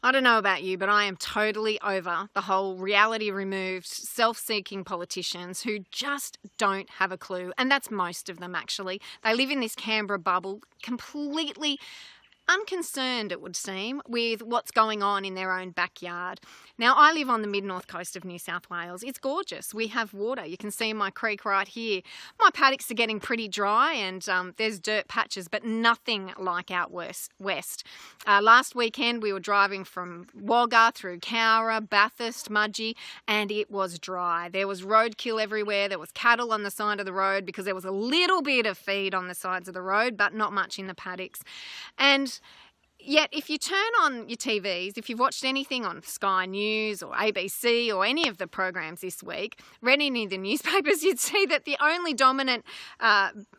I don't know about you, but I am totally over the whole reality removed, self-seeking politicians who just don't have a clue. And that's most of them, actually. They live in this Canberra bubble, completely unconcerned, it would seem, with what's going on in their own backyard. Now, I live on the mid-north coast of New South Wales. It's gorgeous. We have water. You can see my creek right here. My paddocks are getting pretty dry and there's dirt patches, but nothing like out west. Last weekend, we were driving from Wagga through Cowra, Bathurst, Mudgee, and it was dry. There was roadkill everywhere. There was cattle on the side of the road because there was a little bit of feed on the sides of the road, but not much in the paddocks. And yet, if you turn on your TVs, if you've watched anything on Sky News or ABC or any of the programs this week, read any of the newspapers, you'd see that the only dominant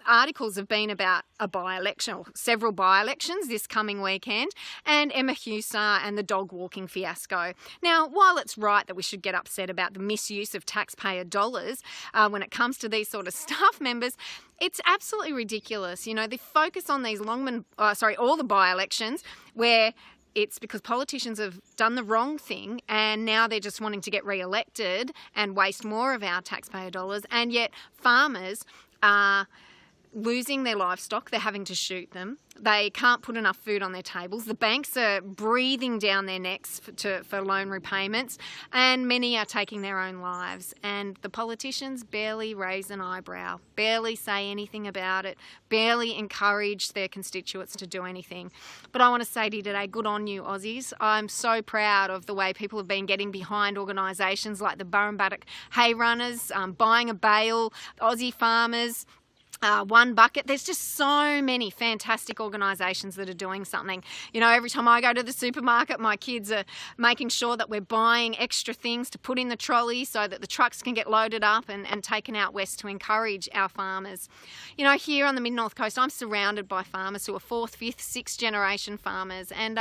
articles have been about a by-election or several by-elections this coming weekend and Emma Hussar and the dog walking fiasco. Now, while it's right that we should get upset about the misuse of taxpayer dollars when it comes to these sort of staff members, it's absolutely ridiculous. You know, they focus on these all the by-elections where it's because politicians have done the wrong thing and now they're just wanting to get re-elected and waste more of our taxpayer dollars, and yet farmers are losing their livestock. They're having to shoot them. They can't put enough food on their tables. The banks are breathing down their necks for loan repayments, and many are taking their own lives. And the politicians barely raise an eyebrow, barely say anything about it, barely encourage their constituents to do anything. But I want to say to you today, good on you, Aussies. I'm so proud of the way people have been getting behind organisations like the Burrumbuttock Hay Runners, buying a bale, Aussie farmers, One Bucket. There's just so many fantastic organisations that are doing something. You know, every time I go to the supermarket, my kids are making sure that we're buying extra things to put in the trolley so that the trucks can get loaded up and taken out west to encourage our farmers. You know, here on the mid-north coast, I'm surrounded by farmers who are 4th, 5th, 6th generation farmers, and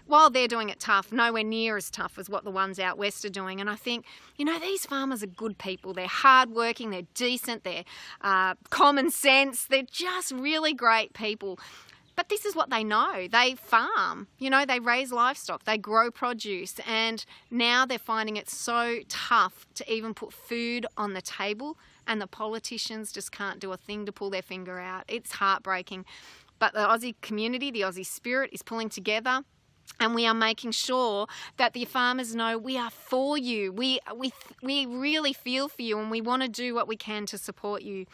while they're doing it tough, nowhere near as tough as what the ones out west are doing. And I think, you know, these farmers are good people. They're hardworking, they're decent, they're common sense. They're just really great people. But this is what they know. They farm, you know, they raise livestock, they grow produce, and now they're finding it so tough to even put food on the table, and the politicians just can't do a thing to pull their finger out. It's heartbreaking. But the Aussie community, the Aussie spirit is pulling together. And we are making sure that the farmers know we are for you. We really feel for you, and we want to do what we can to support you.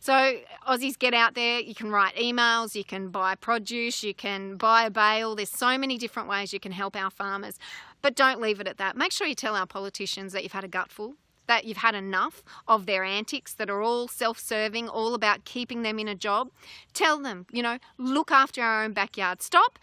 So Aussies, get out there. You can write emails, you can buy produce, you can buy a bale. There's so many different ways you can help our farmers. But don't leave it at that. Make sure you tell our politicians that you've had a gutful, that you've had enough of their antics that are all self-serving, all about keeping them in a job. Tell them, you know, look after our own backyard. Stop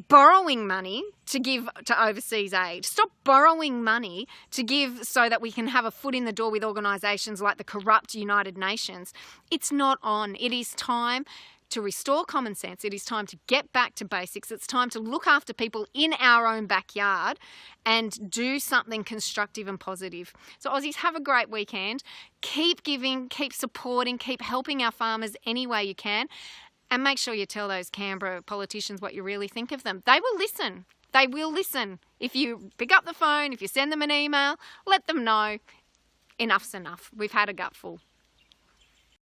borrowing money to give to overseas aid. Stop borrowing money to give so that we can have a foot in the door with organisations like the corrupt United Nations. It's not on. It is time to restore common sense. It is time to get back to basics. It's time to look after people in our own backyard and do something constructive and positive. So Aussies, have a great weekend. Keep giving, keep supporting, keep helping our farmers any way you can. And make sure you tell those Canberra politicians what you really think of them. They will listen. They will listen. If you pick up the phone, if you send them an email, let them know enough's enough. We've had a gutful.